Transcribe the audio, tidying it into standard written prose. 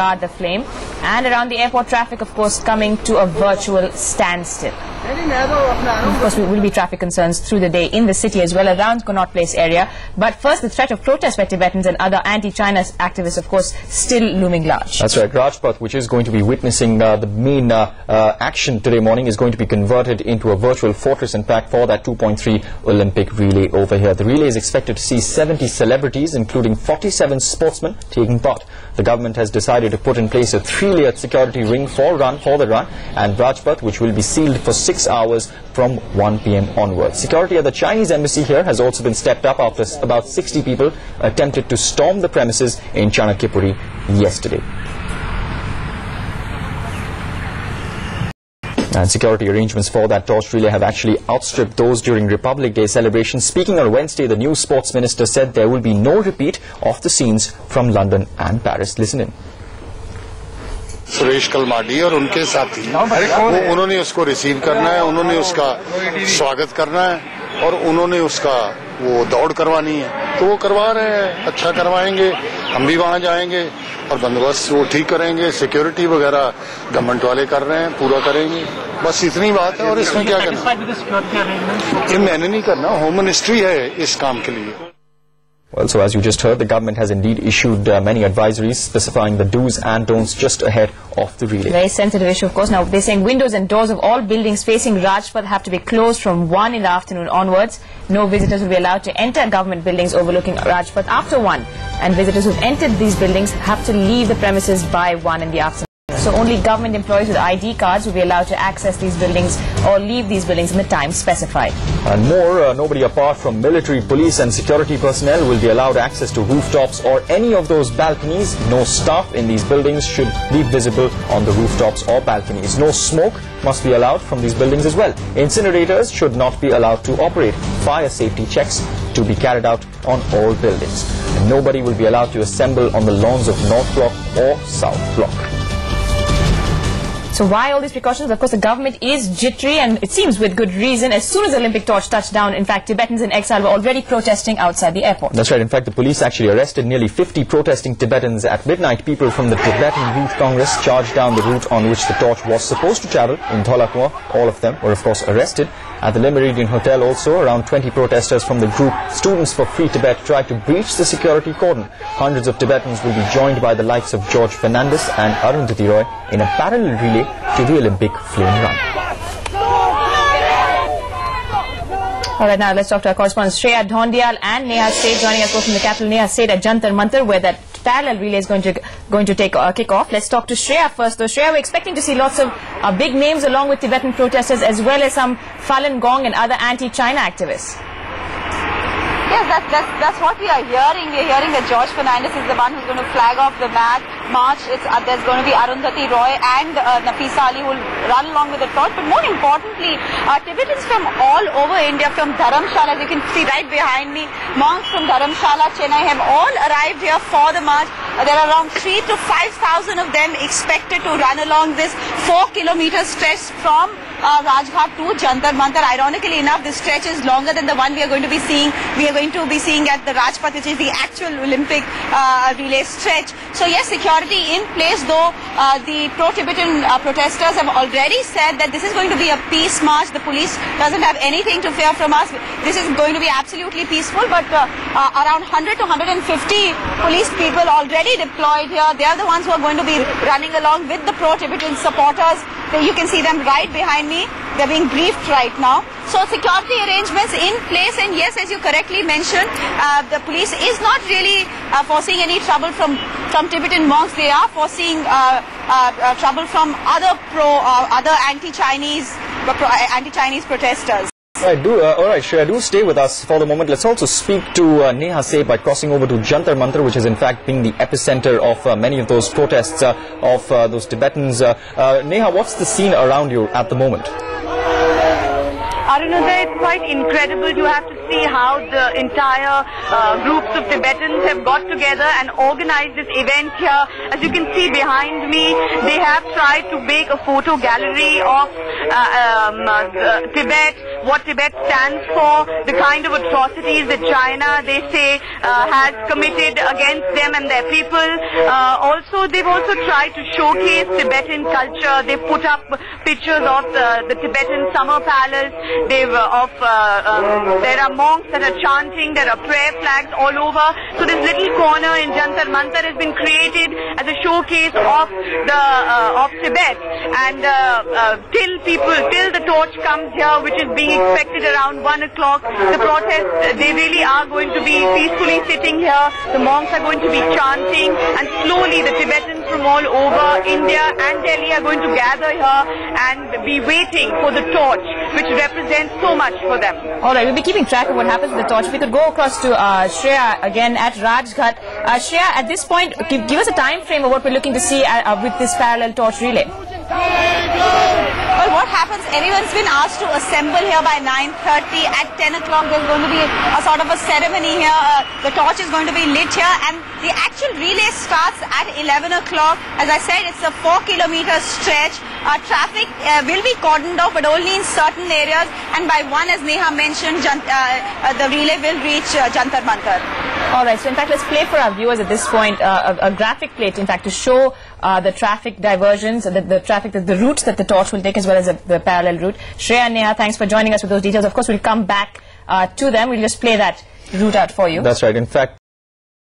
guard the flame. And around the airport, traffic, of course, coming to a virtual standstill. Of course, there will be traffic concerns through the day in the city as well around Connaught Place area. But first, the threat of protest by Tibetans and other anti-China activists, of course, still looming large. That's right. Rajpath, which is going to be witnessing the main action today morning, is going to be converted into a virtual fortress, in fact, for that 2.3 Olympic relay over here. The relay is expected to see 70 celebrities, including 47 sportsmen, taking part. The government has decided to put in place a 3-layered security ring for the run, and Rajpath, which will be sealed for 6 hours from 1 p.m. onwards. Security at the Chinese embassy here has also been stepped up after about 60 people attempted to storm the premises in Chanakyapuri yesterday. And security arrangements for that torch relay have actually outstripped those during Republic Day celebrations. Speaking on Wednesday, the new sports minister said there will be no repeat of the scenes from London and Paris. Listen in. Suresh Kalmadi और उनके साथी वो उन्होंने उसको receive करना है, उन्होंने उसका स्वागत करना है और उन्होंने उसका वो दौड़ करवानी है, तो वो करवा रहे हैं, अच्छा करवाएंगे, हम भी वहाँ जाएंगे और बंदोबस्त वो ठीक करेंगे, सिक्योरिटी वगैरह गवर्नमेंट वाले कर रहे हैं, पूरा करेंगे, बस इतनी बात है। और इसमें क्या करना, ये मैंने नहीं करना, होम मिनिस्ट्री है इस काम के लिए। Well, so as you just heard, the government has indeed issued many advisories specifying the do's and don'ts just ahead of the relay. Very sensitive issue, of course. Now, they're saying windows and doors of all buildings facing Rajpath have to be closed from 1 in the afternoon onwards. No visitors will be allowed to enter government buildings overlooking Rajpath after 1. And visitors who've entered these buildings have to leave the premises by 1 in the afternoon. So only government employees with ID cards will be allowed to access these buildings or leave these buildings in the time specified. And more, nobody apart from military, police and security personnel will be allowed access to rooftops or any of those balconies. No staff in these buildings should be visible on the rooftops or balconies. No smoke must be allowed from these buildings as well. Incinerators should not be allowed to operate. Fire safety checks to be carried out on all buildings. And nobody will be allowed to assemble on the lawns of North Block or South Block. So why all these precautions? Of course, the government is jittery, and it seems with good reason. As soon as the Olympic torch touched down, in fact, Tibetans in exile were already protesting outside the airport. That's right. In fact, the police actually arrested nearly 50 protesting Tibetans at midnight. People from the Tibetan Youth Congress charged down the route on which the torch was supposed to travel in Dholakua. All of them were, of course, arrested. At the Le Méridien Hotel also, around 20 protesters from the group Students for Free Tibet tried to breach the security cordon. Hundreds of Tibetans will be joined by the likes of George Fernandes and Arundhati Roy in a parallel relay to the Olympic flame run. All right, now let's talk to our correspondents Shreya Dhondial and Neha Seth joining us from the capital. Neha Seth at Jantar Mantar, where that parallel relay is going to kick off. Let's talk to Shreya first. Though Shreya, we're expecting to see lots of big names along with Tibetan protesters, as well as some Falun Gong and other anti-China activists. Yes, that's what we are hearing. We're hearing that George Fernandes is the one who's going to flag off the march. There's going to be Arundhati Roy and Nafisa Ali who will run along with the torch. But more importantly, Tibetans from all over India, from Dharamshala, as you can see right behind me, monks from Dharamshala, Chennai have all arrived here for the march. There are around 3,000 to 5,000 of them expected to run along this 4-kilometer stretch from Rajghat to Jantar Mantar. Ironically enough, this stretch is longer than the one we are going to be seeing. We are going to be seeing at the Rajpath, which is the actual Olympic relay stretch. So yes, security in place, though the pro-Tibetan protesters have already said that this is going to be a peace march. The police doesn't have anything to fear from us. This is going to be absolutely peaceful, but around 100 to 150 police people already deployed here. They are the ones who are going to be running along with the pro-Tibetan supporters. You can see them right behind me. They're being briefed right now. So security arrangements in place, and yes, as you correctly mentioned, the police is not really foreseeing any trouble from Tibetan monks. They are foreseeing trouble from other anti-Chinese protesters. All right, Shreya, do stay with us for the moment. Let's also speak to Neha Seth by crossing over to Jantar Mantar, which is in fact being the epicenter of many of those protests of those Tibetans. Neha, what's the scene around you at the moment? Arunodai, quite incredible. You have to see how the entire groups of Tibetans have got together and organized this event here. As you can see behind me, they have tried to make a photo gallery of Tibet, what Tibet stands for, the kind of atrocities that China, they say, has committed against them and their people. They've also tried to showcase Tibetan culture. They've put up pictures of the Tibetan summer palace. There are monks that are chanting. There are prayer flags all over. So this little corner in Jantar Mantar has been created as a showcase of Tibet. And till the torch comes here, which is being expected around 1 o'clock, the protests, they really are going to be peacefully sitting here. The monks are going to be chanting, and slowly the Tibetans from all over India and Delhi are going to gather here and be waiting for the torch, which represents so much for them. Alright, we'll be keeping track of what happens with the torch. If we could go across to Shreya again at Rajghat. Shreya, at this point, give us a time frame of what we're looking to see with this parallel torch relay. Well, what happens, everyone's been asked to assemble here by 9:30. At 10 o'clock, there's going to be a sort of a ceremony here. The torch is going to be lit here, and the actual relay starts at 11 o'clock. As I said, it's a 4-kilometer stretch. Traffic will be cordoned off, but only in certain areas. And by 1, as Neha mentioned, the relay will reach Jantar Mantar. Alright, so in fact, let's play for our viewers at this point a graphic plate, in fact, to show the traffic diversions, the routes that the torch will take, as well as the parallel route. Shreya and Neha, thanks for joining us with those details. Of course, we'll come back to them. We'll just play that route out for you. That's right. In fact,